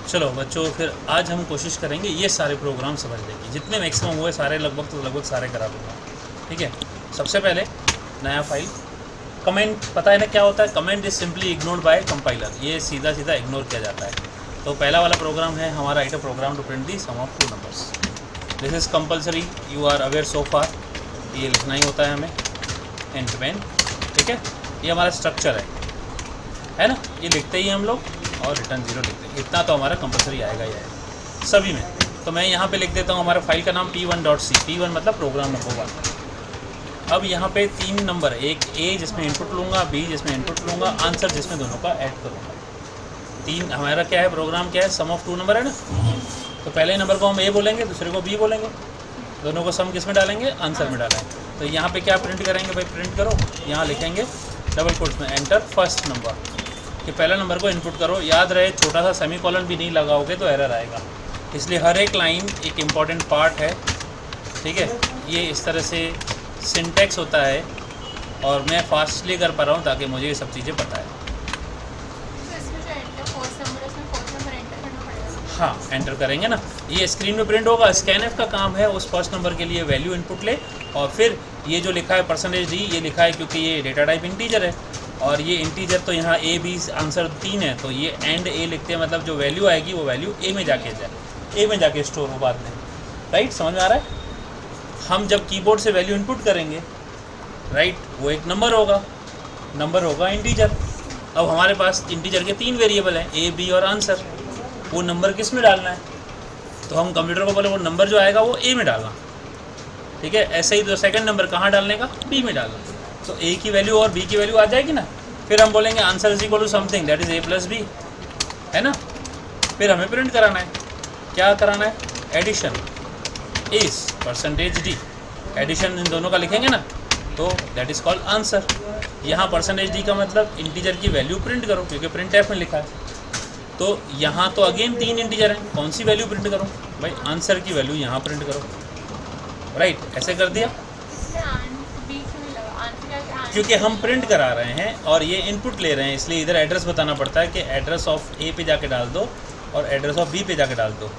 चलो बच्चों, फिर आज हम कोशिश करेंगे ये सारे प्रोग्राम समझने की, जितने मैक्सिमम हुए सारे लगभग सारे करा दूँगा। ठीक है, सबसे पहले नया फाइल कमेंट, पता है ना क्या होता है? Comment is simply ignored bye compiler, ये सीधा सीधा इग्नोर किया जाता है। तो पहला वाला प्रोग्राम है हमारा write a program to print the sum of two numbers. This is compulsory, you are aware so far, ये लिखना ही होता है हमें एंड टू एंड। ठीक है, ये हमारा स्ट्रक्चर है ना, ये लिखते ही हम लोग और रिटर्न 0 लिखते हैं। इतना तो हमारा कंपलसरी आएगा ही आएगा सभी में। तो मैं यहाँ पे लिख देता हूँ हमारा फाइल का नाम p1.c, p1 मतलब प्रोग्राम नंबर 1। अब यहाँ पे 3 नंबर, एक a जिसमें इनपुट लूँगा, b जिसमें इनपुट लूँगा, आंसर जिसमें दोनों का ऐड करूँगा। 3 हमारा क्या है, प्रोग्राम क्या है, सम ऑफ 2 नंबर है ना। तो पहले नंबर को हम a बोलेंगे, दूसरे को b बोलेंगे, दोनों को सम किस में डालेंगे, आंसर में डालेंगे। तो यहाँ पे क्या प्रिंट करेंगे भाई, प्रिंट करो, यहाँ लिखेंगे डबल कोट्स में एंटर फर्स्ट नंबर, कि पहला नंबर को इनपुट करो। याद रहे, छोटा सा सेमीकोलन भी नहीं लगाओगे तो एरर आएगा, इसलिए हर एक लाइन एक इम्पॉर्टेंट पार्ट है। ठीक है, ये इस तरह से सिंटेक्स होता है और मैं फास्टली कर पा रहा हूँ ताकि मुझे ये सब चीज़ें पता है। हाँ, एंटर करेंगे ना, ये स्क्रीन में प्रिंट होगा। स्कैनएफ का काम है उस फर्स्ट नंबर के लिए वैल्यू इनपुट ले, और फिर ये जो लिखा है %d, ये लिखा है क्योंकि ये डेटा टाइप इंटीजर है, और ये इंटीजर तो यहाँ a b आंसर 3 है, तो ये एंड a लिखते हैं, मतलब जो वैल्यू आएगी वो वैल्यू a में जाके स्टोर हो बाद में। राइट, समझ में आ रहा है? हम जब कीबोर्ड से वैल्यू इनपुट करेंगे, राइट, वो एक नंबर होगा इंटीजर। अब हमारे पास इंटीजर के 3 वेरिएबल हैं, a b और आंसर। वो नंबर किस में डालना है, तो हम कंप्यूटर को बोले वो नंबर जो आएगा वो a में डालना। ठीक है, ऐसे ही तो सेकंड नंबर कहाँ डालने का, b में डालना। तो a की वैल्यू और b की वैल्यू आ जाएगी ना। फिर हम बोलेंगे answer is equal to something that is a plus b, है ना। फिर हमें प्रिंट कराना है, क्या कराना है, addition is %d, addition in दोनों का लिखेंगे ना, तो दैट इज़ कॉल्ड आंसर। यहाँ %d का मतलब इंटीजर की वैल्यू प्रिंट करो, क्योंकि प्रिंट एफ में लिखा है। तो यहाँ तो अगेन 3 इंटीजर हैं, कौन सी वैल्यू प्रिंट करूँ भाई, आंसर की वैल्यू यहाँ प्रिंट करो। राइट, ऐसे कर दिया, क्योंकि हम प्रिंट करा रहे हैं और ये इनपुट ले रहे हैं, इसलिए इधर एड्रेस बताना पड़ता है कि एड्रेस ऑफ ए पे जाके डाल दो और एड्रेस ऑफ बी पे जाके डाल दो।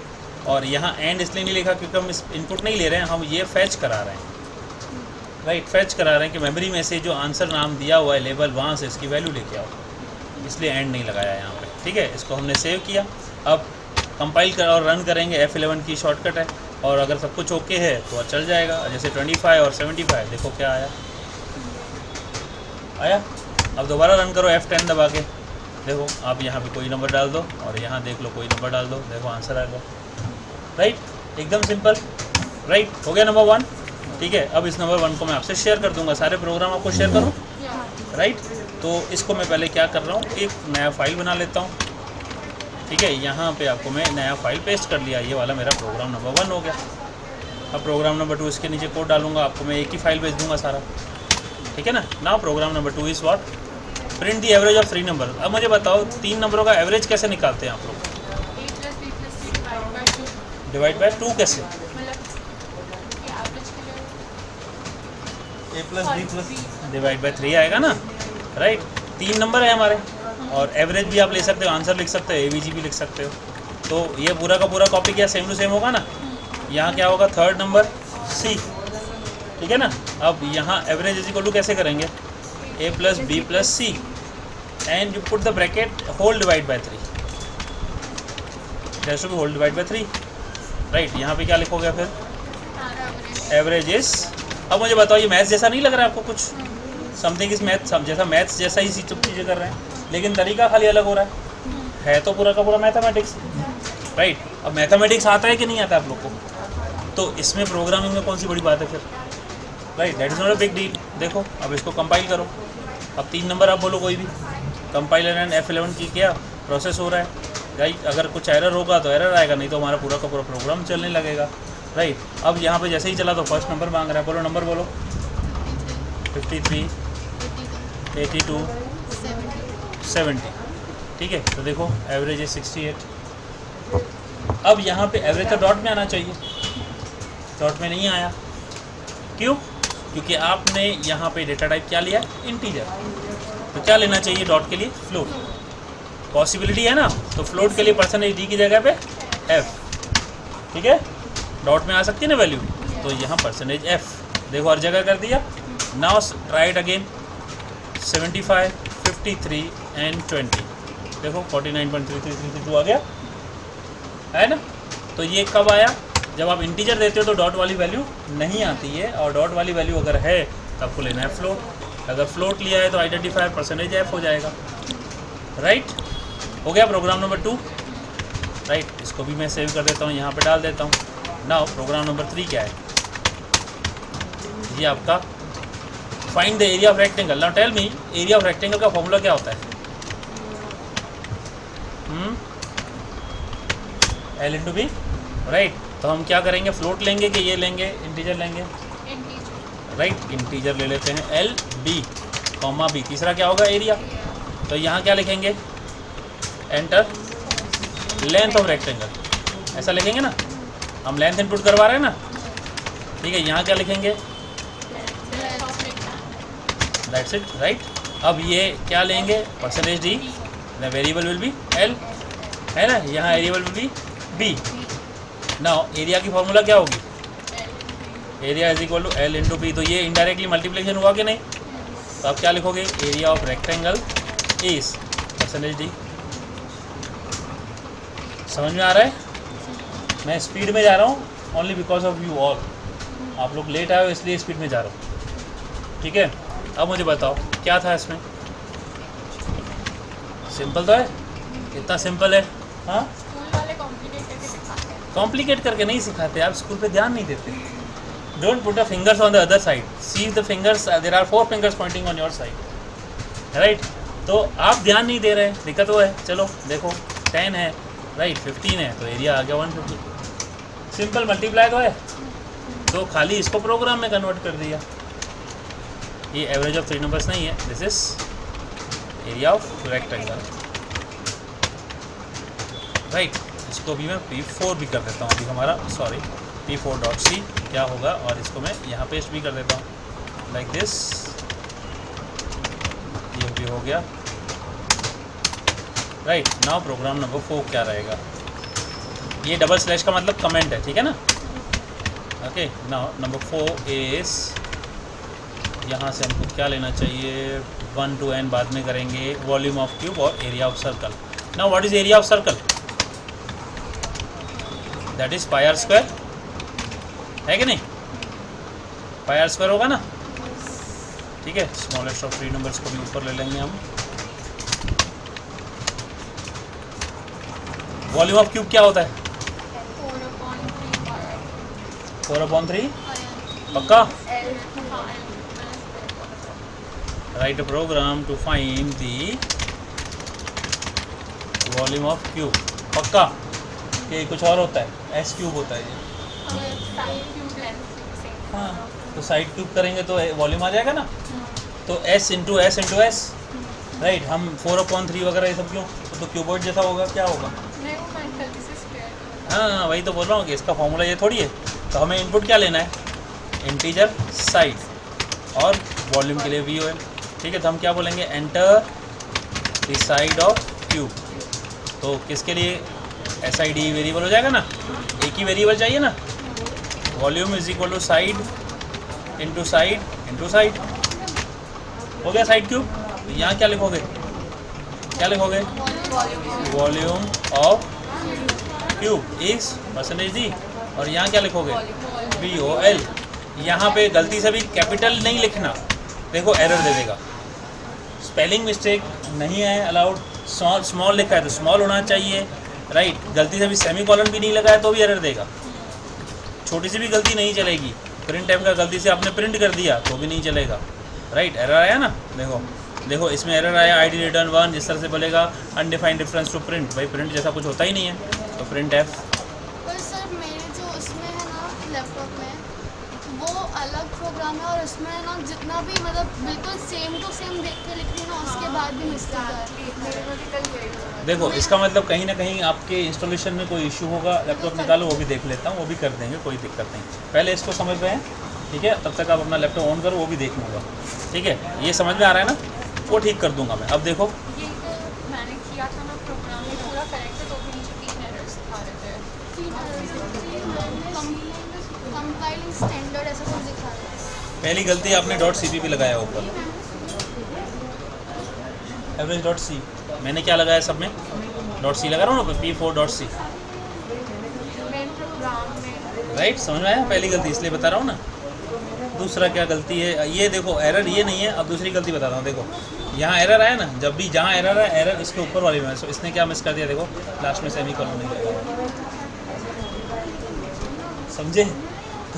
और यहाँ एंड इसलिए नहीं लिखा क्योंकि हम इस इनपुट नहीं ले रहे हैं, हम ये फैच करा रहे हैं। राइट, फैच करा रहे हैं कि मेमोरी में से जो आंसर नाम दिया हुआ है लेबल, वहाँ से इसकी वैल्यू लेके आओ, इसलिए एंड नहीं लगाया यहाँ पे। ठीक है, इसको हमने सेव किया। अब कंपाइल कर और रन करेंगे, F11 की शॉर्टकट है, और अगर सब कुछ ओके है तो चल जाएगा। जैसे 25 और 75, देखो क्या आया। अब दोबारा रन करो F10 दबा के, देखो आप यहाँ पे कोई नंबर डाल दो और यहाँ देख लो कोई नंबर डाल दो, देखो आंसर आएगा। राइट, एकदम सिंपल। राइट, हो गया नंबर 1। ठीक है, अब इस नंबर 1 को मैं आपसे शेयर कर दूंगा, सारे प्रोग्राम आपको शेयर करूँ। राइट, तो इसको मैं पहले क्या कर रहा हूँ, एक नया फाइल बना लेता हूँ। ठीक है, यहाँ पे आपको मैं नया फाइल पेस्ट कर लिया, ये वाला मेरा प्रोग्राम नंबर 1 हो गया। अब प्रोग्राम नंबर 2, इसके नीचे कोड डालूंगा, आपको मैं एक ही फाइल भेज दूंगा सारा। ठीक है ना। Now program number 2 is what, print the average of 3 number. अब मुझे बताओ 3 नंबरों का एवरेज कैसे निकालते हैं आप लोग, डिवाइड बाय 2 कैसे, a plus b plus divide by 3 आएगा ना। राइट, 3 नंबर है हमारे, और एवरेज भी आप ले सकते हो, आंसर लिख सकते हो, AVG भी लिख सकते हो। तो ये पूरा का पूरा कॉपी किया, सेम टू सेम होगा ना। यहाँ क्या होगा, थर्ड नंबर C, ठीक है ना। अब यहाँ एवरेज इज इक्वल टू कैसे करेंगे, a plus b plus c and you put the bracket whole divide by 3, that should be whole divide by 3। Right, यहाँ पे क्या लिखोगे फिर, एवरेज इज। अब मुझे बताओ, ये मैथ्स जैसा नहीं लग रहा है आपको कुछ, समथिंग इज मैथ, जैसा मैथ्स जैसा ही चीज़ें कर रहे हैं, लेकिन तरीका खाली अलग हो रहा है तो पूरा का पूरा मैथमेटिक्स। राइट, अब मैथमेटिक्स आता है कि नहीं आता आप लोग को, तो इसमें प्रोग्रामिंग में कौन सी बड़ी बात है फिर। Right, that is not a big deal. देखो अब इसको कंपाइल करो, अब 3 नंबर आप बोलो कोई भी, कंपाइलर एंड F11 की क्या प्रोसेस हो रहा है। राइट, अगर कुछ एरर होगा तो एरर आएगा, नहीं तो हमारा पूरा का पूरा प्रोग्राम चलने लगेगा। राइट, अब यहाँ पे जैसे ही चला तो फर्स्ट नंबर मांग रहा है, बोलो नंबर बोलो, 53, 82, 70। ठीक है, तो देखो एवरेज है 68। अब यहाँ पे एवरेज का डॉट में आना चाहिए, डॉट में नहीं आया, क्यों, क्योंकि आपने यहाँ पे डेटा टाइप क्या लिया, इंटीजर। तो क्या लेना चाहिए डॉट के लिए, फ्लोट। पॉसिबिलिटी है ना, तो फ्लोट के लिए परसेंटेज डी की जगह पे एफ, ठीक है, डॉट में आ सकती है ना वैल्यू, तो यहाँ परसेंटेज एफ देखो हर जगह कर दिया। Now try it again 75, 53 and 20, देखो 49.3332 आ गया है ना। तो ये कब आया, जब आप इंटीजर देते हो तो डॉट वाली वैल्यू नहीं आती है, और डॉट वाली वैल्यू अगर है तो आपको लेना है फ्लोट। अगर फ्लोट लिया है तो आइडेंटिफायर परसेंटेज एफ हो जाएगा। राइट, हो गया प्रोग्राम नंबर 2। राइट, इसको भी मैं सेव कर देता हूँ, यहाँ पे डाल देता हूँ। नाउ प्रोग्राम नंबर 3 क्या है, ये आपका find the area of rectangle. Now tell me, area of rectangle का फॉर्मूला क्या होता है? L into B. राइट, तो हम क्या करेंगे, फ्लोट लेंगे कि ये लेंगे, इंटीजर लेंगे? राइट, इंटीजर ले लेते हैं, एल बी कॉमा बी। तीसरा क्या होगा, एरिया। तो यहाँ क्या लिखेंगे, एंटर लेंथ ऑफ रेक्टेंगल, ऐसा लिखेंगे ना, हम लेंथ इनपुट करवा रहे हैं ना, ठीक है। यहाँ क्या लिखेंगे, दैट्स इट। राइट, अब ये क्या लेंगे, percentage D, the variable will be L, है ना, यहाँ variable will be B. Now area की फॉर्मूला क्या होगी, area is equal to L into B. तो ये इनडायरेक्टली मल्टीप्लिकेशन हुआ कि नहीं, तो आप क्या लिखोगे, area of rectangle is percentage D. समझ में आ रहा है? मैं स्पीड में जा रहा हूँ only because of you all, आप लोग लेट आए हो इसलिए स्पीड में जा रहा हूँ, ठीक है। अब मुझे बताओ क्या था इसमें, सिंपल तो है, कितना सिंपल है। हाँ, कॉम्प्लिकेट करके नहीं सिखाते, आप स्कूल पे ध्यान नहीं देते। Don't put the fingers on the other side, see the fingers, there are 4 fingers pointing on your side. Right, तो आप ध्यान नहीं दे रहे हैं, दिक्कत वो है। चलो देखो 10 है, राइट 15 है, तो एरिया आ गया 150। सिंपल मल्टीप्लाई तो है, तो खाली इसको प्रोग्राम में कन्वर्ट कर दिया। ये एवरेज ऑफ 3 नंबर्स नहीं है, this is area of rectangle. Right, इसको भी मैं P4 भी कर देता हूँ, अभी हमारा सॉरी P4.c क्या होगा, और इसको मैं यहाँ पेस्ट भी कर देता हूँ लाइक दिस, ये भी हो गया। राइट, नाउ प्रोग्राम नंबर 4 क्या रहेगा, ये डबल स्लैश का मतलब कमेंट है, ठीक है ना। ओके, नाउ नंबर 4 इज, यहाँ से हमको क्या लेना चाहिए, 1 to n बाद में करेंगे, वॉल्यूम ऑफ क्यूब और area of circle. Now what is area of circle, that is pi are square, है कि नहीं, पाई आर स्क्वायर होगा ना, ठीक है। स्मॉलेस्ट ऑफ 3 नंबर्स को भी ऊपर ले लेंगे हम। वॉल्यूम ऑफ क्यूब क्या होता है, 4/3, पक्का। Write a program to find the volume of cube, पक्का। कि कुछ और होता है, एस क्यूब होता है ये। हाँ, तो साइड क्यूब करेंगे तो वॉल्यूम आ जाएगा ना, तो S into S into S. Right, हम 4/3 वगैरह ये सब क्यों, तो क्यूबॉइड जैसा होगा, क्या होगा। हाँ, वही तो बोल रहा हूँ कि इसका फॉर्मूला ये थोड़ी है। तो हमें इनपुट क्या लेना है, इंटीजर साइड, और वॉल्यूम के लिए वी ओ एल, ठीक है। तो हम क्या बोलेंगे, enter the side of cube. तो किसके लिए, एस आई डी वेरिएबल हो जाएगा ना, एक ही वेरिएबल चाहिए ना। Volume is equal to side into side into side, हो गया साइड क्यूब। यहाँ क्या लिखोगे, क्या लिखोगे, volume of cube is percentage D, और यहाँ क्या लिखोगे, वी ओ एल। यहाँ पे गलती से भी कैपिटल नहीं लिखना, देखो एरर दे देगा। स्पेलिंग मिस्टेक नहीं है अलाउड, स्मॉल लिखा है तो स्मॉल होना चाहिए। राइट, गलती से भी सेमीकोलन भी नहीं लगा है तो भी एरर देगा, छोटी सी भी गलती नहीं चलेगी। प्रिंट टाइम का गलती से आपने प्रिंट कर दिया तो भी नहीं चलेगा। राइट, एरर आया ना, देखो देखो इसमें एरर आया, आईडी रिटर्न 1, जिस तरह से बोलेगा अनडिफाइंड रेफरेंस टू प्रिंट, भाई प्रिंट जैसा कुछ होता ही नहीं है, तो प्रिंट एफ। पर सर मेरे जो उसमें है ना लैपटॉप में, वो अलग प्रोग्राम है, और उसमें है ना जितना भी मतलब बिल्कुल सेम टू सेम देख के लिख रही ना, उसके बाद भी मिस्टेक है। देखो इसका मतलब कहीं ना कहीं आपके इंस्टॉलेशन में कोई इशू होगा, लैपटॉप निकालो, वो भी देख लेता हूँ, वो भी कर देंगे, कोई दिक्कत नहीं। पहले इसको समझ रहे हैं, ठीक है, तब तक आप अपना लैपटॉप ऑन करो, वो भी देख लूँगा, ठीक है। ये समझ में आ रहा है ना, वो ठीक कर दूंगा मैं। अब देखो ये तो मैंने किया था ना कंपाइलिंग स्टैंडर्ड ऐसा कुछ दिखा रहा है। पहली गलती आपने डॉट CPP लगाया ऊपर, एवरेज डॉट सी। मैंने क्या लगाया सब में? डॉट सी लगा रहा हूँ ना, P4 डॉट सी। राइट, समझ में आया? पहली गलती इसलिए बता रहा हूँ ना। दूसरा क्या गलती है, ये देखो एरर ये नहीं है। अब दूसरी गलती बताता हूँ। देखो यहाँ एरर आया ना, जब भी जहाँ एरर है, एरर इसके ऊपर वाली में। इसने क्या मिस कर दिया, देखो लास्ट में सेमीकोलन नहीं लगा। समझे?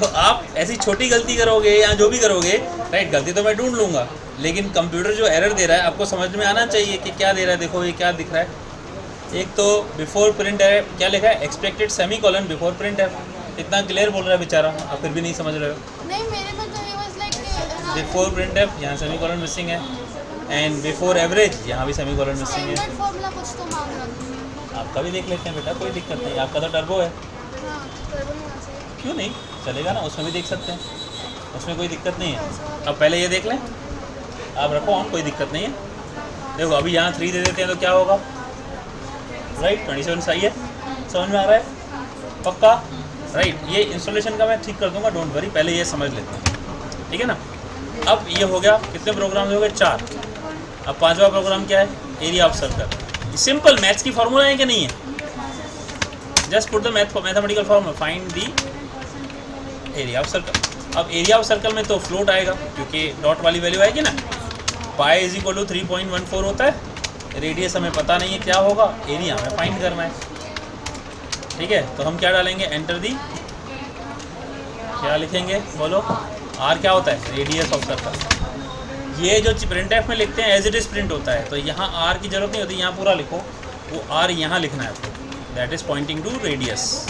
तो आप ऐसी छोटी गलती करोगे या जो भी करोगे, राइट, गलती तो मैं ढूंढ लूँगा, लेकिन कंप्यूटर जो एरर दे रहा है आपको समझ में आना चाहिए कि क्या दे रहा है। देखो ये क्या दिख रहा है, एक तो बिफोर प्रिंट है, क्या लिखा है, एक्सपेक्टेड सेमीकोलन बिफोर प्रिंट है। इतना क्लियर बोल रहा है बेचारा, आप फिर भी नहीं समझ रहे हो। नहीं, मेरे में तो ये वाज लाइक बिफोर प्रिंट है, यहाँ सेमीकोलन मिसिंग है, एंड बिफोर एवरेज यहाँ भी सेमीकोलन मिसिंग है। स्टैंडर्ड फॉर्मूला कुछ तो मांग रहा है। आपका भी देख लेते हैं बेटा, कोई दिक्कत नहीं। आपका तो टर्बो है, हाँ, टर्बो में आना चाहिए। क्यों नहीं चलेगा ना, उसमें भी देख सकते हैं, उसमें कोई दिक्कत नहीं है। अब पहले ये देख लें, आप रखो ऑन, कोई दिक्कत नहीं है। देखो अभी यहाँ 3 दे देते हैं तो क्या होगा, राइट, 27 सही है, समझ में आ रहा है पक्का, राइट। ये इंस्टॉलेशन का मैं ठीक कर दूंगा, डोंट वरी, पहले ये समझ लेते हैं, ठीक है ना। अब ये हो गया, कितने प्रोग्राम हो गए, 4। अब 5वां प्रोग्राम क्या है, area of circle. Simple maths की फॉर्मूला है कि नहीं है, just put the mathematical formula, find the area of circle. अब एरिया ऑफ सर्कल में तो फ्लोट आएगा, क्योंकि डॉट वाली वैल्यू आएगी ना। पाई इज इक्वल टू 3.14 होता है, रेडियस हमें पता नहीं है क्या होगा, एरिया हमें फाइंड करना है, ठीक है। तो हम क्या डालेंगे, एंटर दी, क्या लिखेंगे बोलो, आर क्या होता है, रेडियस ऑफ सर्कल। ये जो प्रिंट एफ में लिखते हैं एज इट इज़ प्रिंट होता है, तो यहाँ आर की जरूरत नहीं होती, यहाँ पूरा लिखो, वो आर यहाँ लिखना है आपको, that is pointing to radius,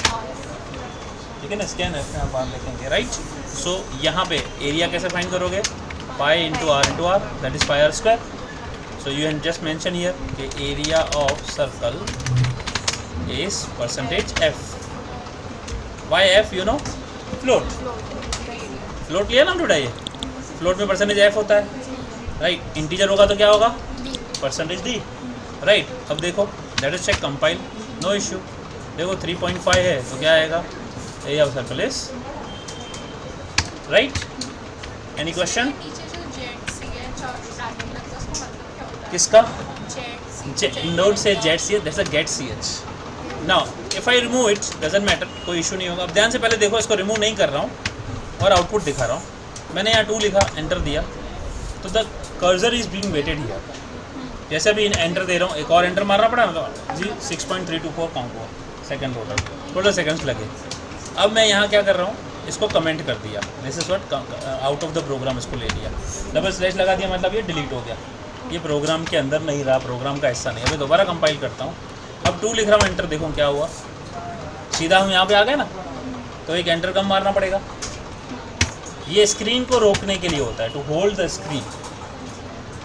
ठीक है ना। स्कैन एफ में आप बाहर लिखेंगे, राइट। सो यहाँ पे एरिया कैसे फाइंड करोगे, pi into r, that is pi are square. So you can just mention here कि area of circle is percentage f. Why f, you know, float, float लिया ना हमने, ये फ्लोट में परसेंटेज एफ होता है, राइट। इंटीजर होगा तो क्या होगा, परसेंटेज डी, राइट। अब देखो let us check, compile, no issue. देखो 3.5 है तो क्या आएगा, area of circle is, right. Any question? किसका? नोट से get C H, that's a get C H. Now if I remove it doesn't matter, कोई इशू नहीं होगा। अब ध्यान से पहले देखो, इसको रिमूव नहीं कर रहा हूँ और आउटपुट दिखा रहा हूँ। मैंने यहाँ 2 लिखा, एंटर दिया, तो the cursor is being waited here. जैसे अभी एंटर दे रहा हूँ, एक और एंटर मारना पड़ा ना जी, 6.324 काउंट हुआ, सेकंड टोटल सेकंड्स लगे। अब मैं यहाँ क्या कर रहा हूँ, इसको कमेंट कर दिया, this is what, out of the program इसको ले लिया, डबल स्लैश लगा दिया, मतलब ये डिलीट हो गया, ये प्रोग्राम के अंदर नहीं रहा, प्रोग्राम का हिस्सा नहीं। अभी दोबारा कंपाइल करता हूँ, अब 2 लिख रहा हूँ, एंटर, देखो क्या हुआ, सीधा हम यहाँ पे आ गए ना, तो एक एंटर कम मारना पड़ेगा। ये स्क्रीन को रोकने के लिए होता है, to hold the screen,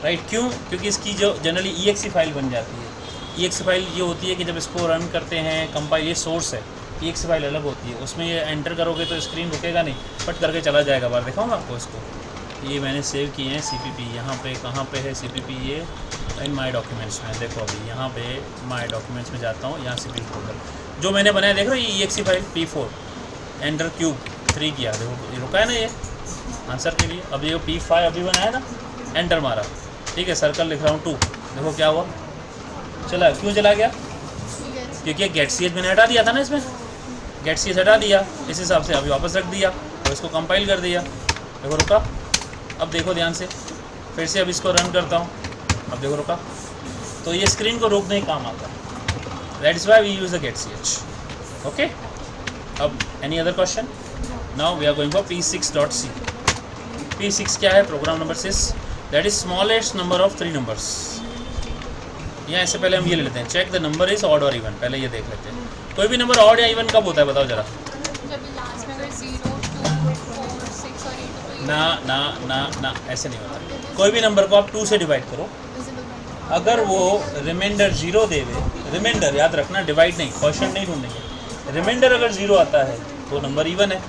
right. क्यों? क्योंकि इसकी जो जनरली EXE फाइल बन जाती है। EXE फाइल ये होती है कि जब इसको रन करते हैं कंपाइल, ये सोर्स है, EXE फाइल अलग होती है, उसमें ये एंटर करोगे तो स्क्रीन रुकेगा नहीं, फट करके चला जाएगा। बार दिखाऊंगा आपको इसको, ये मैंने सेव किए हैं CPP, यहाँ पे कहाँ पे है CPP, ये इन माई डॉक्यूमेंट्स में। देखो अभी यहाँ पे माई डॉक्यूमेंट्स में जाता हूँ, यहाँ CPP फोल्डर जो मैंने बनाया, देख रहे हो, ये EXE file P4 enter cube 3 किया, देखो ये रुका है ना ये आंसर के लिए। अब ये P5 अभी बनाया ना, एंटर मारा, ठीक है, सर्कल लिख रहा हूँ 2, देखो क्या हुआ, चला, क्यों चला गया, क्योंकि गेट सी एच मैंने हटा दिया था ना, इसमें गेट सी एच हटा दिया, इस हिसाब से अभी वापस रख दिया और इसको कंपाइल कर दिया, देखो रुका। अब देखो ध्यान से, फिर से अब इसको रन करता हूँ, अब देखो रुका। तो ये स्क्रीन को रोकने का काम आता है, that is why we use the get C h, okay. अब any other question? Now we are going for P6.C। P6 क्या है, program number 6, that is smallest number of 3 numbers. यहाँ इससे पहले हम ये ले लेते हैं, check the number is odd और इवन, पहले ये देख लेते हैं। कोई भी नंबर ऑड या इवन कब होता है बताओ जरा। ना ना ना ना, ऐसे नहीं होता। कोई भी नंबर को आप 2 से डिवाइड करो, अगर वो रिमाइंडर 0 देवे, रिमाइंडर याद रखना, डिवाइड नहीं, क्वेश्चन नहीं ढूंढेंगे। रिमाइंडर अगर 0 आता है तो नंबर इवन है,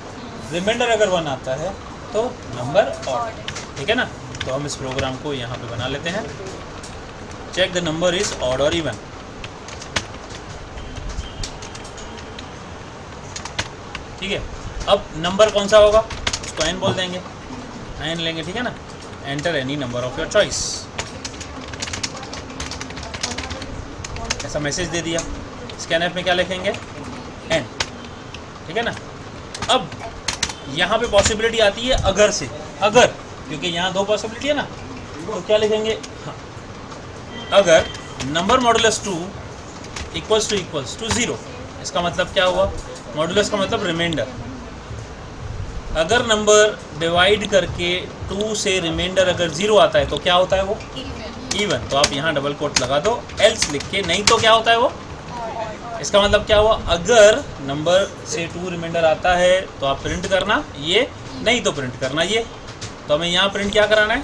रिमाइंडर अगर 1 आता है तो नंबर ऑड है, ठीक है ना। तो हम इस प्रोग्राम को यहाँ पे बना लेते हैं, check the number is odd और इवन। ठीक है। अब नंबर कौन सा होगा, उसको n बोल देंगे, n लेंगे, ठीक है ना। Enter any number of your choice, ऐसा मैसेज दे दिया। स्कैनएफ में क्या लिखेंगे, n, ठीक है ना। अब यहाँ पे पॉसिबिलिटी आती है अगर से, अगर, क्योंकि यहाँ दो पॉसिबिलिटी है ना, तो क्या लिखेंगे, हाँ, अगर नंबर मॉडुलस 2 इक्वल्स टू 0, इसका मतलब क्या हुआ, मॉडुलस का मतलब रिमाइंडर। अगर नंबर डिवाइड करके 2 से रिमाइंडर अगर 0 आता है तो क्या होता है वो, इवन। तो आप यहाँ डबल कोट लगा दो, एल्स लिख के, नहीं तो क्या होता है वो। इसका मतलब क्या हुआ, अगर नंबर से 2 रिमाइंडर आता है तो आप प्रिंट करना ये, नहीं तो प्रिंट करना ये। तो हमें यहाँ प्रिंट क्या कराना है,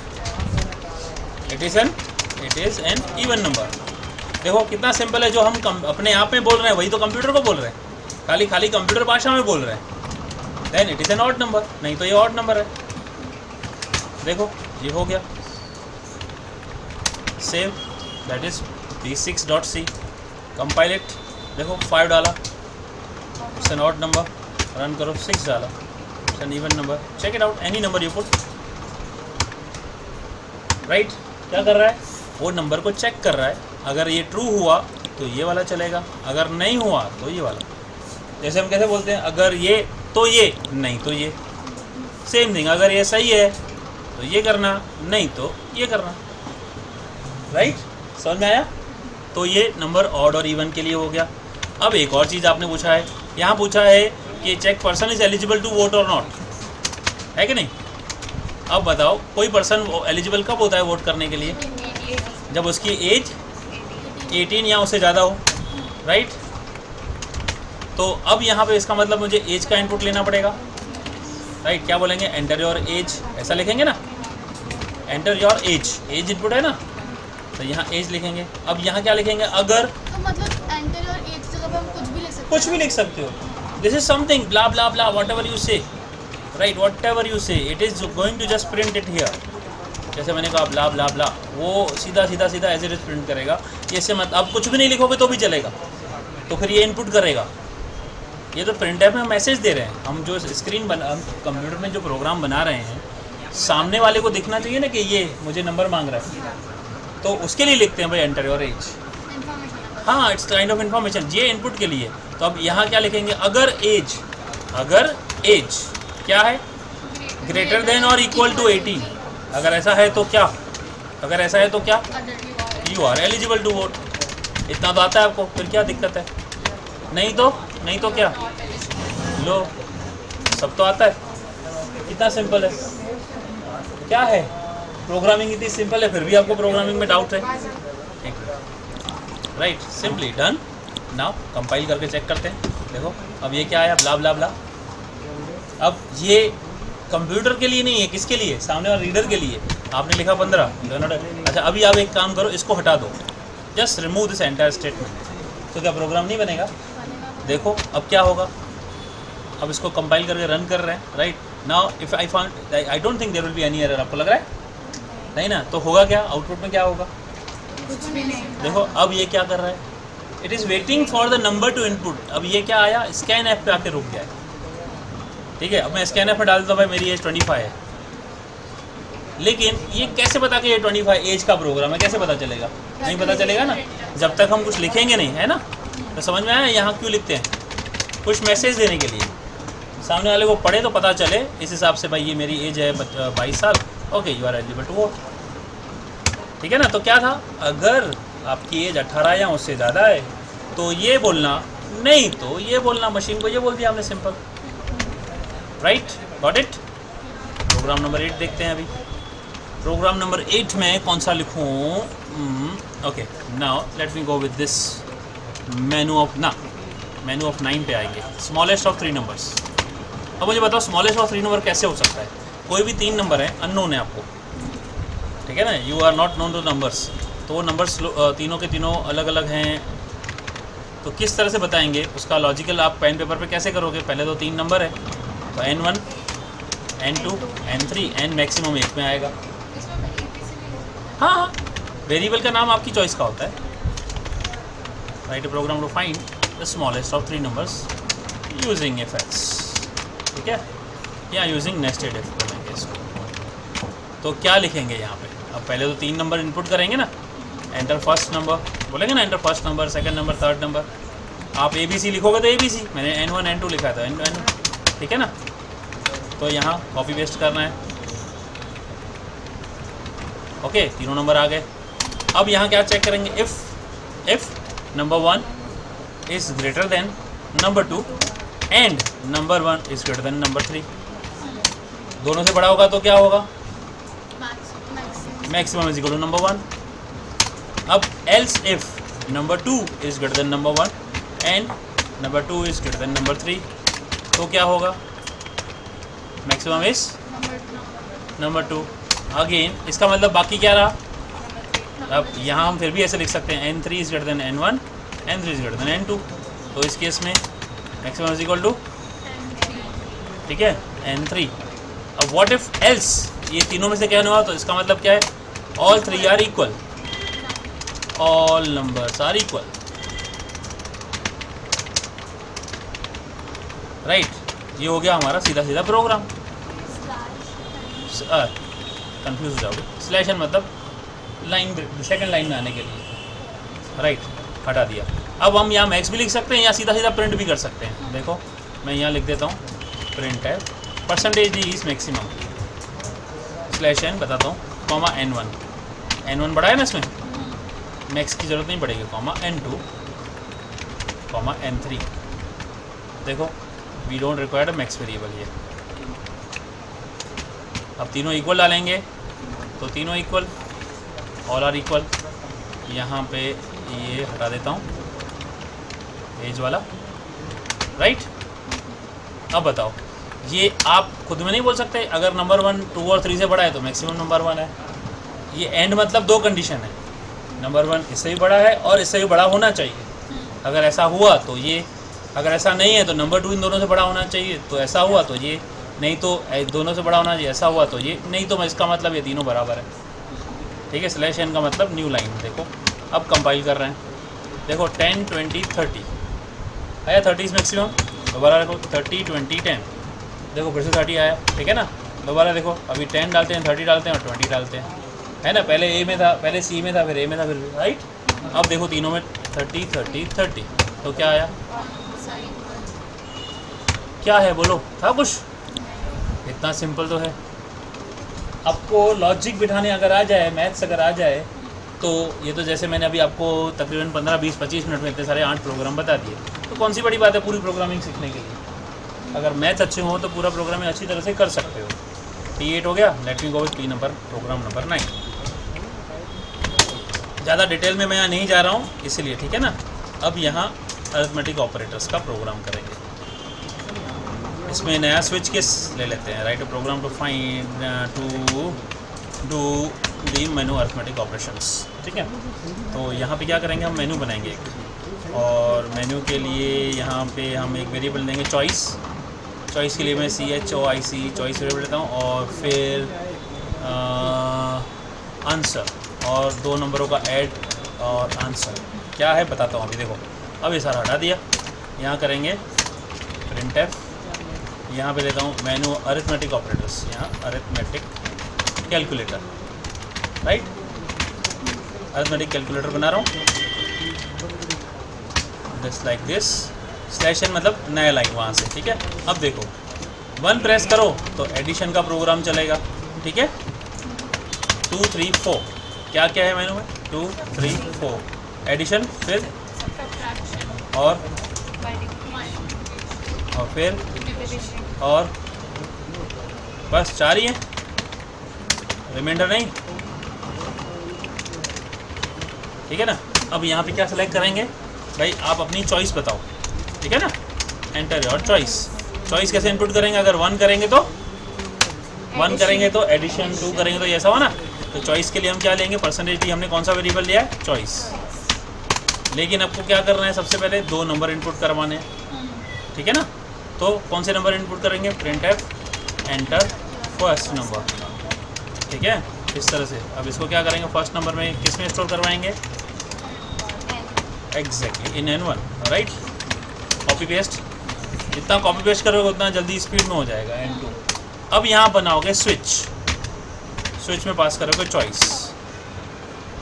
it is N even number. देखो कितना सिंपल है, जो हम अपने आप में बोल रहे हैं वही तो कंप्यूटर को बोल रहे हैं, खाली कंप्यूटर भाषा में बोल रहे हैं। Then it is an odd number, नहीं तो ये ऑड नंबर है। देखो ये हो गया, save, that is b6.c, compile it. देखो 5 डाला, it's an odd number, run करो, 6 डाला, it's an even number. Check it out, any number you put, right. क्या कर रहा है, वो नंबर को चेक कर रहा है, अगर ये ट्रू हुआ तो ये वाला चलेगा, अगर नहीं हुआ तो ये वाला। जैसे हम कैसे बोलते हैं, अगर ये तो ये, नहीं तो ये। सेम थिंग, अगर ये सही है तो ये करना, नहीं तो ये करना, राइट। समझ में आया। तो ये नंबर ऑड और इवन के लिए हो गया। अब एक और चीज़ आपने पूछा है, यहाँ पूछा है कि check person is eligible to vote और नॉट, है कि नहीं। अब बताओ, कोई पर्सन एलिजिबल कब होता है वोट करने के लिए, जब उसकी एज 18 या उससे ज़्यादा हो, राइट। तो अब यहाँ पे इसका मतलब मुझे एज का इनपुट लेना पड़ेगा, राइट। क्या बोलेंगे, एंटर योर एज, ऐसा लिखेंगे ना, enter your age, age input है ना, तो यहाँ एज लिखेंगे। अब यहाँ क्या लिखेंगे, अगर, तो मतलब एंटर योर एज जगह पे हम कुछ भी लिख सकते हैं, कुछ भी लिख सकते हो, this is something blah blah blah, whatever you say, right, whatever you say, it is going to just print it here. जैसे मैंने कहा ब्ला ब्ला ब्ला, वो सीधा एज इट इज प्रिंट करेगा। इससे मत, अब कुछ भी नहीं लिखोगे तो भी चलेगा, तो फिर ये इनपुट करेगा। ये तो प्रिंट ऐप में मैसेज दे रहे हैं हम, जो स्क्रीन हम कंप्यूटर में जो प्रोग्राम बना रहे हैं, सामने वाले को दिखना चाहिए ना कि ये मुझे नंबर मांग रहा है, तो उसके लिए लिखते हैं भाई एंटर योर एज। हाँ, इट्स काइंड ऑफ इन्फॉर्मेशन, ये इनपुट के लिए। तो अब यहाँ क्या लिखेंगे, अगर एज क्या है, ग्रेटर देन और इक्वल टू 18, अगर ऐसा है तो क्या, अगर ऐसा है तो क्या, you are eligible to vote. इतना तो आता है आपको, फिर क्या दिक्कत है। नहीं तो क्या, लो, सब तो आता है। कितना सिंपल है, क्या है, प्रोग्रामिंग इतनी सिंपल है, फिर भी आपको प्रोग्रामिंग में डाउट है, right. Simply done. Now compile करके चेक करते हैं। देखो अब ये क्या आया, ब्ला ब्ला ब्ला। अब ये कंप्यूटर के लिए नहीं है, किसके लिए, सामने वाले रीडर के लिए। आपने लिखा 15, अच्छा अभी आप एक काम करो, इसको हटा दो, just remove this entire statement. तो क्या प्रोग्राम नहीं बनेगा। देखो अब क्या होगा, अब इसको कंपाइल करके रन कर रहे हैं, right. Now if I found, I don't think there will be any error. आपको लग रहा है नहीं ना, तो होगा क्या, आउटपुट में क्या होगा, कुछ भी नहीं। देखो अब ये क्या कर रहा है, it is waiting for the number two input. अब ये क्या आया, स्कैन ऐप पे आके रुक गया है, ठीक है। अब मैं स्कैन ऐप में डाल देता हूँ भाई मेरी एज 25 है, लेकिन ये कैसे पता कि ये 25 एज का प्रोग्राम है, कैसे पता चलेगा, नहीं पता चलेगा ना, जब तक हम कुछ लिखेंगे नहीं, है ना। तो समझ में आया यहाँ क्यों लिखते हैं, कुछ मैसेज देने के लिए, सामने वाले को पढ़े तो पता चले इस हिसाब से, भाई ये मेरी एज है 22 साल, okay you are eligible to vote, ठीक है ना। तो क्या था, अगर आपकी एज 18 या उससे ज़्यादा है तो ये बोलना, नहीं तो ये बोलना, मशीन को ये बोल दिया हमने, simple, right, got it. Program number 8 देखते हैं अभी। प्रोग्राम नंबर 8 में कौन सा लिखूँ, okay now let me go with this menu of 9 पे आएंगे, स्मॉलेस्ट ऑफ 3 नंबर्स। अब मुझे बताओ स्मॉलेस्ट ऑफ 3 नंबर कैसे हो सकता है, कोई भी 3 नंबर है, अननोन है आपको, ठीक है ना, you are not known to numbers, तो वो नंबर्स तीनों के तीनों अलग अलग हैं, तो किस तरह से बताएंगे उसका लॉजिकल आप पेन पेपर पे कैसे करोगे। पहले तो 3 नंबर है, तो N1, N2, N3, N maximum 1 में आएगा। हाँ, वेरिएबल का नाम आपकी चॉइस का होता है। Write program to find the smallest of 3 numbers using fx। ठीक है, या यूजिंग नेस्टेड इफ बोलेंगे इसको। तो क्या लिखेंगे यहाँ पे, अब पहले तो 3 नंबर इनपुट करेंगे ना, एंटर फर्स्ट नंबर बोलेंगे ना, enter first number, second number, third number. आप ABC लिखोगे तो ABC, मैंने N1 N2 लिखा था, N2 ठीक है ना। तो यहाँ कॉपी पेस्ट करना है, ओके, तीनों नंबर आ गए। अब यहाँ क्या चेक करेंगे, if number 1 is greater than number 2 and number 1 is greater than number 3। दोनों से बड़ा होगा तो क्या होगा, maximum is equal to number 1। अब else if number 2 is greater than number 1 and number 2 is greater than number 3, तो क्या होगा, मैक्सिमम इज नंबर 2। अगेन इसका मतलब बाकी क्या रहा, अब यहाँ हम फिर भी ऐसे लिख सकते हैं N3 is greater then N1, N3 is greater then N2। तो इस केस में मैक्सिमम इज इक्वल टू, ठीक है, N3। अब व्हाट इफ एल्स, ये तीनों में से क्या हुआ, तो इसका मतलब क्या है, all 3 are equal, all numbers are equal, right. ये हो गया हमारा सीधा सीधा प्रोग्राम। कंफ्यूज हो जाओगे, स्लैश एन मतलब लाइन, सेकंड लाइन में आने के लिए, राइट, हटा दिया। अब हम यहाँ मैक्स भी लिख सकते हैं या सीधा सीधा प्रिंट भी कर सकते हैं। देखो मैं यहाँ लिख देता हूँ, प्रिंट है percentage D is maximum slash N बताता हूँ, कॉमा N1 बड़ा है ना, इसमें मैक्स की ज़रूरत नहीं पड़ेगी, कॉमा N2 कॉमा N3। देखो we don't require a max variable. ये अब तीनों इक्वल डालेंगे तो तीनों इक्वल, ऑल आर इक्वल। यहाँ पे ये हटा देता हूँ एज वाला, राइट। अब बताओ, ये आप खुद में नहीं बोल सकते, अगर नंबर 1 2 और 3 से बड़ा है तो मैक्सिमम नंबर 1 है। ये एंड मतलब 2 कंडीशन है, नंबर 1 इससे भी बड़ा है और इससे भी बड़ा होना चाहिए। अगर ऐसा हुआ तो ये, अगर ऐसा नहीं है तो नंबर 2 इन दोनों से बड़ा होना चाहिए, तो ऐसा हुआ तो ये, नहीं तो दोनों से बड़ा होना चाहिए, ऐसा हुआ तो ये, नहीं तो इसका मतलब ये तीनों बराबर है, ठीक है। स्लैश एन का मतलब न्यू लाइन। देखो अब कंपाइल कर रहे हैं, देखो 10 20 30 आया, 30 इज मैक्सिमम। दोबारा देखो 30 20 10, देखो फिर से 30 आया, ठीक है ना। दोबारा देखो अभी 10 डालते हैं, 30 डालते हैं और 20 डालते हैं, है ना। पहले ए में था, पहले सी में था, फिर ए में था, फिर राइट। अब देखो तीनों में 30 30 30, तो क्या आया, क्या है बोलो, था कुछ, इतना सिंपल तो है। आपको लॉजिक बिठाने अगर आ जाए, मैथ्स अगर आ जाए, तो ये तो जैसे मैंने अभी आपको तकरीबन 15 20 25 मिनट में इतने सारे 8 प्रोग्राम बता दिए, तो कौन सी बड़ी बात है पूरी प्रोग्रामिंग सीखने के लिए। अगर मैथ्स अच्छे हो तो पूरा प्रोग्रामिंग अच्छी तरह से कर सकते हो। T8 हो गया, let me go with P number, program number 9। ज़्यादा डिटेल में मैं यहाँ नहीं जा रहा हूँ इसीलिए, ठीक है ना। अब यहाँ अरिथमेटिक ऑपरेटर्स का प्रोग्राम करेंगे। इसमें नया स्विच केस ले लेते हैं, write program to find to do the menu arithmetic operations, ठीक है। तो यहाँ पे क्या करेंगे, हम मेनू बनाएंगे एक, और मेनू के लिए यहाँ पे हम एक वेरिएबल देंगे चॉइस। चॉइस के लिए मैं CHOIC चॉइस वेरिएबल लेता हूँ, और फिर आंसर, और 2 नंबरों का ऐड और आंसर क्या है बताता हूँ अभी। देखो अब ये सारा हटा दिया, यहाँ करेंगे printf, यहाँ पे लेता हूँ मेनू अरिथमेटिक ऑपरेटर्स, यहाँ arithmetic calculator, right. Arithmetic calculator बना रहा हूँ, just like this, slash N मतलब नया लाइन वहाँ से, ठीक है। अब देखो 1 प्रेस करो तो एडिशन का प्रोग्राम चलेगा, ठीक है। 2 3 4 क्या क्या है मेनू में, 2 3 4 एडिशन, फिर और फिर और बस 4 ही हैं, रिमाइंडर नहीं, ठीक है ना। अब यहाँ पे क्या सेलेक्ट करेंगे भाई, आप अपनी चॉइस बताओ, ठीक है ना। Enter your choice. चॉइस कैसे इनपुट करेंगे, अगर 1 करेंगे तो 1 करेंगे तो एडिशन, 2 करेंगे तो ऐसा हो ना। तो चॉइस के लिए हम क्या लेंगे, परसेंटेज डी, हमने कौन सा वेरिएबल लिया है, चॉइस। लेकिन आपको क्या करना है, सबसे पहले 2 नंबर इनपुट करवाने हैं, ठीक है ना। तो कौन से नंबर इनपुट करेंगे, printf एंटर फर्स्ट नंबर, ठीक है, इस तरह से। अब इसको क्या करेंगे, फर्स्ट नंबर में किस में स्टोर करवाएंगे, एग्जैक्टली इन N1, राइट। कॉपी पेस्ट, जितना कॉपी पेस्ट करोगे उतना जल्दी स्पीड में हो जाएगा N2। अब यहाँ बनाओगे स्विच में पास करोगे चॉइस।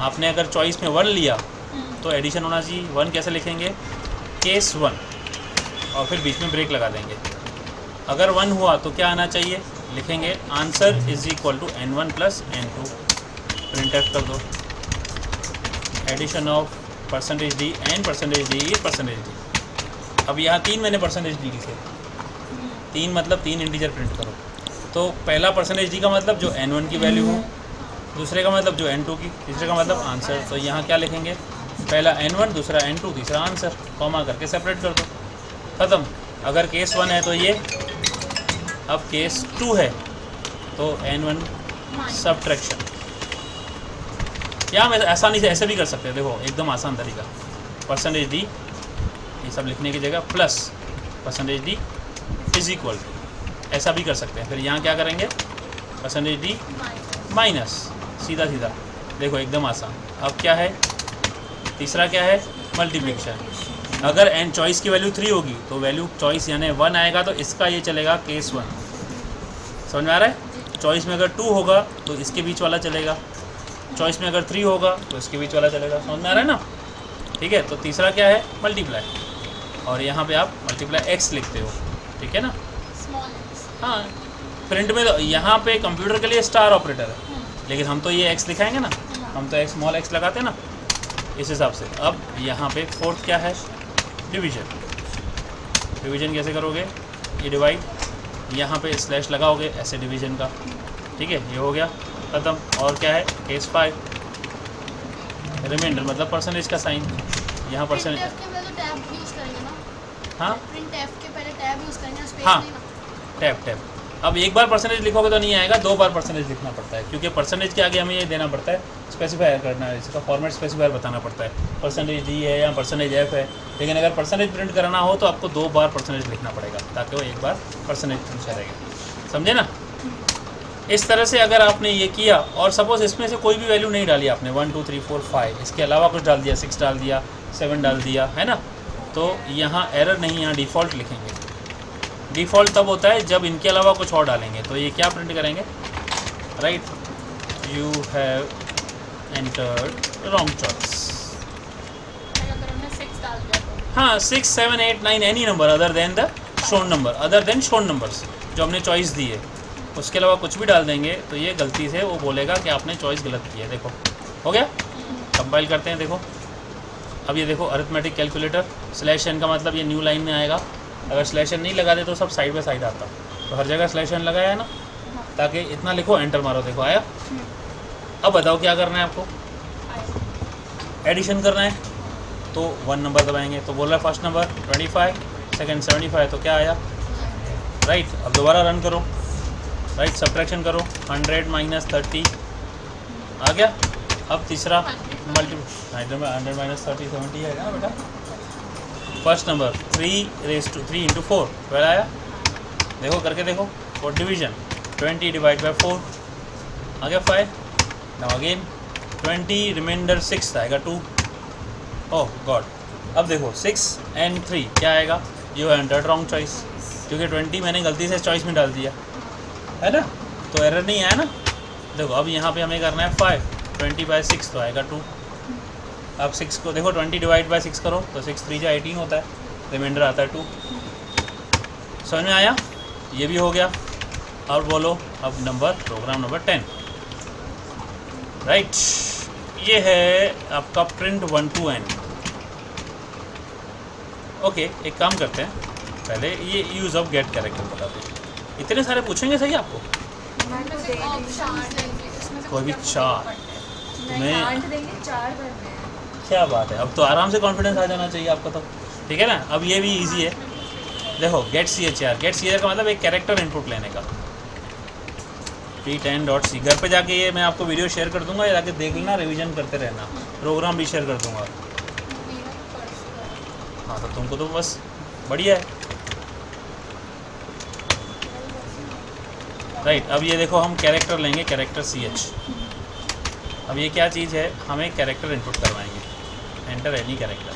आपने अगर चॉइस में 1 लिया तो एडिशन होना चाहिए। 1 कैसे लिखेंगे, केस 1 और फिर बीच में ब्रेक लगा देंगे। अगर 1 हुआ तो क्या आना चाहिए, लिखेंगे answer is equal to N1 plus N2। Print F कर दो, addition of percentage D and percentage D is percentage D. अब यहाँ 3 मैंने परसेंटेज डी लिखे, 3 मतलब 3 इंटीजर प्रिंट करो। तो पहला परसेंटेज डी का मतलब जो N1 की वैल्यू हो, दूसरे का मतलब जो N2 की, तीसरे का मतलब आंसर। तो यहाँ क्या लिखेंगे, पहला N1, दूसरा N2, तीसरा आंसर, कॉमा करके सेपरेट कर दो, ख़त्म। अगर केस 1 है तो ये, अब केस 2 है तो N1 सब्ट्रैक्शन। या हम आसानी से ऐसे भी कर सकते हैं, देखो एकदम आसान तरीका। परसेंटेज डी ये सब लिखने की जगह plus percentage D is equal to, ऐसा भी कर सकते हैं। फिर यहाँ क्या करेंगे, परसेंटेज डी माइनस, सीधा सीधा, देखो एकदम आसान। अब क्या है, तीसरा क्या है, मल्टीप्लिकेशन। अगर एन चॉइस की वैल्यू 3 होगी तो वैल्यू चॉइस यानी 1 आएगा, तो इसका ये चलेगा केस 1। समझ में आ रहा है। चॉइस में अगर 2 होगा तो इसके बीच वाला चलेगा, चॉइस में अगर 3 होगा तो इसके बीच वाला चलेगा। समझ में आ रहा है ना, ठीक है। तो तीसरा क्या है, मल्टीप्लाई, और यहाँ पे आप मल्टीप्लाई x लिखते हो, ठीक है ना। हाँ, प्रिंट में तो यहाँ पे कंप्यूटर के लिए स्टार ऑपरेटर है, लेकिन हम तो ये x दिखाएंगे ना, हम तो स्मॉल x लगाते हैं ना, इस हिसाब से। अब यहाँ पे फोर्थ क्या है, डिवीजन। डिवीजन कैसे करोगे, ये डिवाइड, यहाँ पे स्लैश लगाओगे ऐसे डिवीजन का, ठीक है। ये हो गया ख़त्म। और क्या है, केस 5 रिमाइंडर, मतलब परसेंटेज का साइन। यहाँ परसेंटेज, हाँ हाँ, टैब। अब एक बार परसेंटेज लिखोगे तो नहीं आएगा, 2 बार परसेंटेज लिखना पड़ता है, क्योंकि परसेंटेज के आगे हमें ये देना पड़ता है, स्पेसिफायर करना है, इसका फॉर्मेट स्पेसिफायर बताना पड़ता है। परसेंटेज डी है या परसेंटेज एफ है, लेकिन अगर परसेंटेज प्रिंट कराना हो तो आपको 2 बार परसेंटेज लिखना पड़ेगा, ताकि वो एक बार परसेंटेज प्रिंट करेगा। समझे ना। इस तरह से अगर आपने ये किया, और सपोज़ इसमें से कोई भी वैल्यू नहीं डाली आपने, 1 2 3 4 5, इसके अलावा कुछ डाल दिया, 6 डाल दिया, 7 डाल दिया, है ना, तो यहाँ एरर नहीं, यहाँ डिफ़ॉल्ट लिखेंगे। डिफ़ॉल्ट तब होता है जब इनके अलावा कुछ और डालेंगे। तो ये क्या प्रिंट करेंगे, right, you have entered wrong choice. हाँ, 6 7 8 9 any number other than the shown number, other than shown numbers, जो हमने चॉइस दी है, उसके अलावा कुछ भी डाल देंगे तो ये गलती से वो बोलेगा कि आपने चॉइस गलत की है। देखो हो गया। कंपाइल करते हैं, देखो अब ये देखो, अरिथमेटिक कैलकुलेटर, स्लैश एन का मतलब ये न्यू लाइन में आएगा। अगर स्लैश एन नहीं लगा दे तो सब साइड बाय साइड आता, तो हर जगह स्लैश एन लगाया है ना, ताकि इतना लिखो, एंटर मारो, देखो आया। अब बताओ क्या करना है आपको, एडिशन करना है, तो 1 नंबर दबाएंगे, तो बोल रहा है फर्स्ट नंबर 25, सेकंड 75, तो क्या आया, राइट। अब दोबारा रन करो, राइट, सब्ट्रैक्शन करो, 100 माइनस 30 आ गया। अब तीसरा मल्टीप्लाई, 100 माइनस 30 70 है ना बेटा। फर्स्ट नंबर 3 इंटू 4 12 आया, देखो करके देखो। और डिवीजन 20 डिवाइड बाई 4 आ गया 5। नाउ अगेन 20 रिमाइंडर 6 आएगा 2। ओह गॉड। अब देखो 6 and 3 क्या आएगा, you have entered wrong choice, क्योंकि 20 मैंने गलती से चॉइस में डाल दिया है ना, तो एरर नहीं आया ना। देखो अब यहाँ पे हमें करना है 5, 20 बाई 6 तो आएगा 2। अब 6 को देखो 20 डिवाइड बाई 6 करो तो 6 3 जा 18 होता है, रिमाइंडर आता है 2। समझ में आया, ये भी हो गया। और बोलो अब नंबर, प्रोग्राम नंबर 10, राइट। ये है आपका प्रिंट 1 to n। ओके, एक काम करते हैं, पहले ये यूज़ ऑफ गेट कैरेक्टर बता दें। इतने सारे पूछेंगे सही आपको, कोई भी 4 तुम्हें, क्या बात है। अब तो आराम से कॉन्फिडेंस आ जाना चाहिए आपको तो, ठीक है ना। अब ये भी इजी है, देखो गेट CHR। गेट CHR का मतलब एक कैरेक्टर इनपुट लेने का। p10.c, घर पे जाके ये मैं आपको वीडियो शेयर कर दूंगा, जाके देख लेना, रिवीजन करते रहना, प्रोग्राम भी शेयर कर दूंगा। हाँ, तो तुमको तो बस बढ़िया है, राइट। अब ये देखो हम कैरेक्टर लेंगे, कैरेक्टर CH। अब ये क्या चीज़ है, हमें कैरेक्टर इनपुट करवाएंगे, एंटर एनी कैरेक्टर।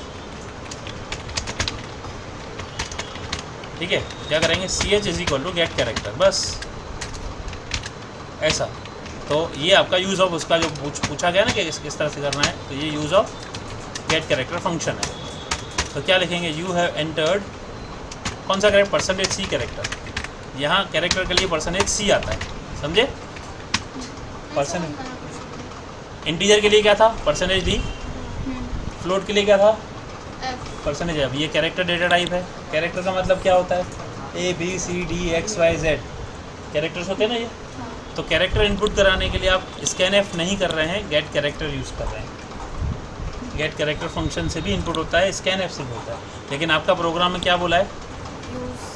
ठीक है, क्या करेंगे, ch is equal to get character, बस ऐसा। तो ये आपका यूज़ ऑफ उसका जो पूछा गया ना कि किस तरह से करना है, तो ये use of get character function है। तो क्या लिखेंगे, यू हैव एंटर्ड, कौन सा कैरेक्टर, परसेंटेज सी कैरेक्टर, यहाँ कैरेक्टर के लिए परसेंटेज सी आता है, समझे। परसेंटेज इंटीजर के लिए क्या था, परसेंटेज डी, फ्लोट के लिए क्या था, परसेंटेज। अब ये कैरेक्टर डेटा टाइप है, कैरेक्टर का मतलब क्या होता है, A B C D X Y Z characters होते हैं ना ये। तो कैरेक्टर इनपुट कराने के लिए आप स्कैनएफ नहीं कर रहे हैं, गेट कैरेक्टर यूज़ कर रहे हैं। गेट कैरेक्टर फंक्शन से भी इनपुट होता है, स्कैनएफ से भी होता है, लेकिन आपका प्रोग्राम में क्या बोला है,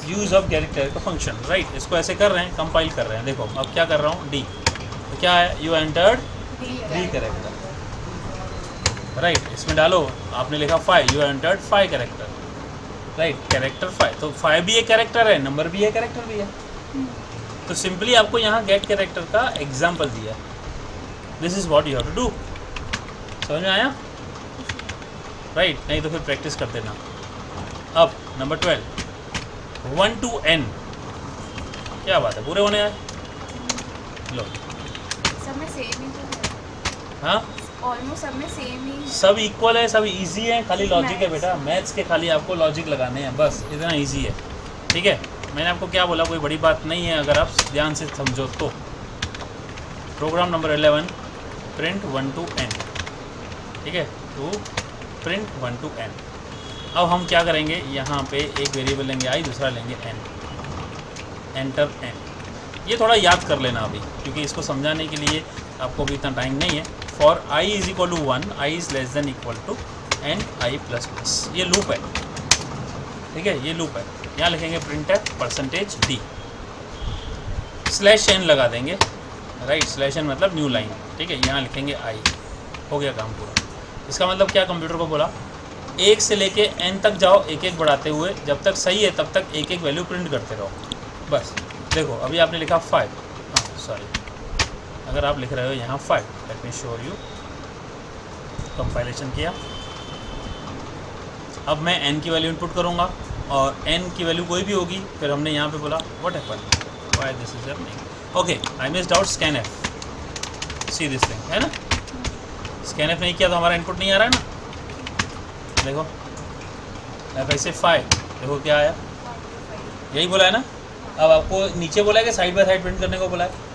use of get character function, right. इसको ऐसे कर रहे हैं, कंपाइल कर रहे हैं। देखो अब क्या कर रहा हूँ, डी, तो क्या है, you entered D character, right. इसमें डालो, आपने लिखा 5, you entered 5 character, right, character 5। तो 5 भी एक कैरेक्टर है, नंबर भी है, कैरेक्टर भी है। तो सिंपली आपको यहाँ गेट कैरेक्टर का एग्जाम्पल दिया है, this is what you have to do. समझ में आया, राइट। नहीं तो फिर प्रैक्टिस कर देना। अब नंबर 12, 1 to n, क्या बात है, पूरे होने आए, लो। सब में सेम ही तो है, हाँ, ऑलमोस्ट सब में सेम ही, सब इक्वल है, सब इजी है, खाली लॉजिक है बेटा। मैथ्स के खाली आपको लॉजिक लगाने हैं, बस इतना इजी है, ठीक है। मैंने आपको क्या बोला, कोई बड़ी बात नहीं है अगर आप ध्यान से समझो तो। Program number 11, print 1 to n, ठीक है, टू प्रिंट 1 to n। अब हम क्या करेंगे, यहाँ पे एक वेरिएबल लेंगे i, दूसरा लेंगे n, एंटर n। ये थोड़ा याद कर लेना अभी, क्योंकि इसको समझाने के लिए आपको भी इतना टाइम नहीं है। For i is equal to 1, i is less than equal to n i plus plus, ये लूप है, ठीक है, ये लूप है। यहाँ लिखेंगे प्रिंट है परसेंटेज डी, स्लैश n लगा देंगे, राइट, स्लैश n मतलब न्यू लाइन, ठीक है। यहाँ लिखेंगे i, हो गया काम पूरा। इसका मतलब क्या, कंप्यूटर को बोला 1 से लेके n तक जाओ, एक एक बढ़ाते हुए, जब तक सही है तब तक एक एक वैल्यू प्रिंट करते रहो, बस। देखो अभी आपने लिखा 5, सॉरी, अगर आप लिख रहे हो यहाँ 5, let me show you, compilation किया। अब मैं n की वैल्यू इनपुट करूँगा और n की वैल्यू कोई भी होगी, फिर हमने यहाँ पे बोला what happen, why this is happening, okay, I missed out scanf, see this thing, है ना। स्कैनएफ नहीं किया तो हमारा इनपुट नहीं आ रहा है ना। देखो एफ ऐसे 5, देखो क्या आया, यही बोला है ना। अब आपको नीचे बोला है कि साइड बाय साइड प्रिंट करने को बोला है,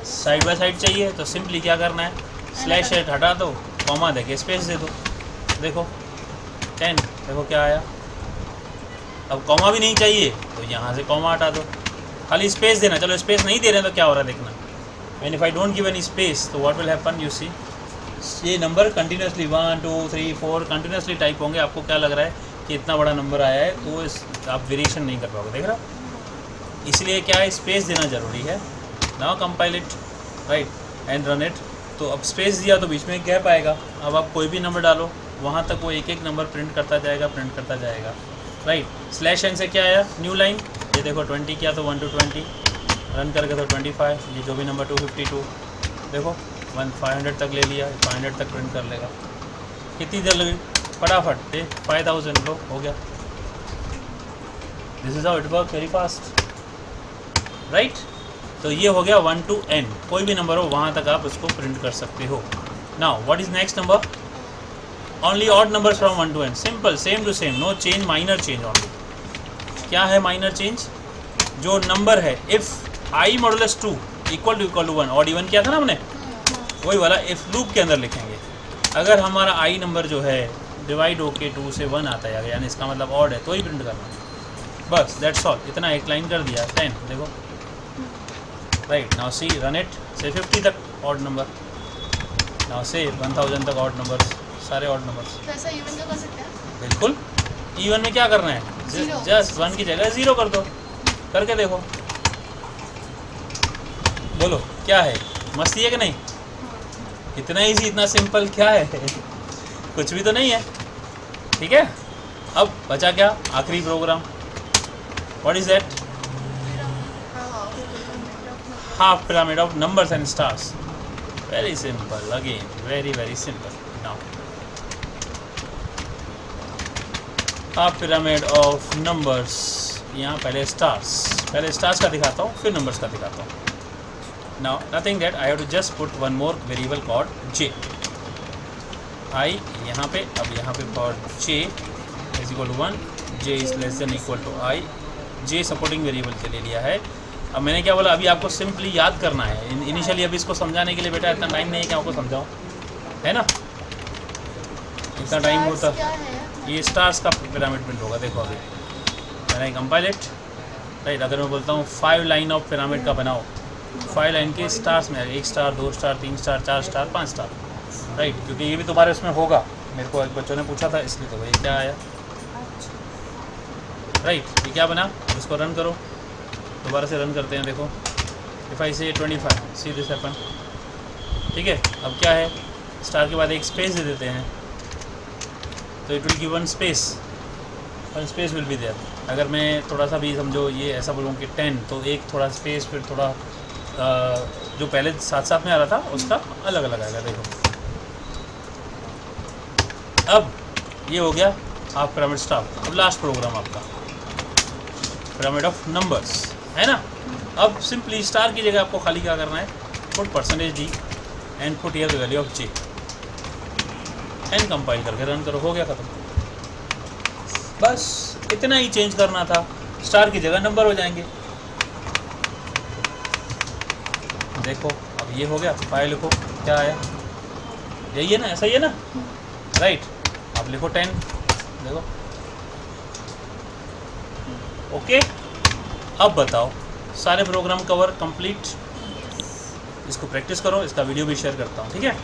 साइड बाय साइड चाहिए तो सिंपली क्या करना है, स्लैश हेड हटा दो, कॉमा देके स्पेस दे दो, देखो 10, देखो क्या आया। अब कॉमा भी नहीं चाहिए तो यहाँ से कॉमा हटा दो, खाली स्पेस देना। चलो स्पेस नहीं दे रहे हैं तो क्या हो रहा है देखना, when if I don't give any space तो what will happen, you see, ये नंबर कंटिन्यूसली 1 2 3 4 कंटिन्यूसली टाइप होंगे। आपको क्या लग रहा है कि इतना बड़ा नंबर आया है, तो इस आप वेरिएशन नहीं कर पाओगे, देख रहा, इसलिए क्या है, स्पेस देना ज़रूरी है। Now compile it, right, and run it. तो अब स्पेस दिया तो बीच में एक गैप आएगा, अब आप कोई भी नंबर डालो, वहाँ तक वो एक एक नंबर प्रिंट करता जाएगा, राइट। स्लैश एन से क्या आया, न्यू लाइन, ये देखो 20 किया तो 1 to 20, रन करके तो 25, ये जो भी नंबर 252, देखो 500 तक ले लिया, 500 तक प्रिंट कर लेगा। कितनी देर लगी, फटाफट दे 5000, लो हो गया। This is how it work, very fast, right. तो ये हो गया 1 to n, कोई भी नंबर हो वहाँ तक आप उसको प्रिंट कर सकते हो। Now what is next number, only odd numbers from 1 to n, simple, same to same, no change, minor change only. क्या है माइनर चेंज, जो नंबर है if i modulus 2 equal to 1, odd even किया था ना हमने, वही वाला इफ़ लूप के अंदर लिखेंगे। अगर हमारा i नंबर जो है डिवाइड होके 2 से 1 आता है, यानी इसका मतलब ऑड है, तो ही प्रिंट करना है, बस, दैट्स ऑल। इतना एक लाइन कर दिया, 10, देखो, right. Now see, run it, से 50 तक ऑड नंबर, नाउ से 1000 तक ऑड नंबर, सारे ऑड नंबर्स। तो ऐसा इवन का कर सकते हैं, बिल्कुल। इवन में क्या करना है, जस्ट 1 की जगह 0 कर दो, करके देखो, बोलो क्या है, मस्ती है कि नहीं, इतना इजी, इतना सिंपल, क्या है कुछ भी तो नहीं है, ठीक है। अब बचा क्या, आखिरी program, what is that, half pyramid of numbers and stars, very simple, again very simple। now आप पिरामिड ऑफ नंबर्स, यहाँ पहले स्टार्स का दिखाता हूँ, फिर नंबर्स का दिखाता हूँ. Now nothing that, I have to just put one more variable called j. I यहाँ पे, अब यहाँ पे for j is equal to 1, j is less than equal to i. J supporting variable के लिए लिया है. अब मैंने क्या बोला, अभी आपको सिंपली याद करना है. इनिशियली अभी इसको समझाने के लिए बेटा इतना टाइम नहीं है कि आपको समझाऊँ, है ना. इतना टाइम होता, क्या है? ये स्टार्स का पिरामिड प्रिंट होगा. देखो अभी मैंने कंपाइल इट, राइट. अगर मैं बोलता हूँ 5 लाइन ऑफ पिरामिड का बनाओ, 5 लाइन के स्टार्स में 1 star, 2 star, 3 star, 4 star, 5 star, right. क्योंकि ये भी तुम्हारे उसमें होगा. मेरे को एक बच्चों ने पूछा था, इसलिए तो भाई क्या आया, राइट. ये क्या बना, इसको रन करो, दोबारा से रन करते हैं. देखो इफ़ आई से 25, सी दिस हैपन. ठीक है. अब क्या है, स्टार के बाद एक स्पेस दे देते हैं, तो it will give one space will be there. अगर मैं थोड़ा सा भी समझो ये ऐसा बोलूँ कि 10, तो एक थोड़ा स्पेस, फिर थोड़ा जो पहले साथ में आ रहा था उसका अलग अलग आएगा. देखो अब ये हो गया आप पिरामिड स्टार. अब लास्ट प्रोग्राम आपका पिरामिड ऑफ नंबर्स, है ना. अब सिंपली स्टार की जगह आपको खाली क्या करना है, put %d and put here the value of J and compile करके रन करो. हो गया ख़त्म. बस इतना ही चेंज करना था. स्टार की जगह नंबर हो जाएंगे. देखो अब ये हो गया. 5 लिखो, क्या है, यही है ना, ऐसा ही है ना, राइट. आप लिखो 10. देखो ओके. अब बताओ, सारे प्रोग्राम कवर कंप्लीट. इसको प्रैक्टिस करो, इसका वीडियो भी शेयर करता हूँ, ठीक है.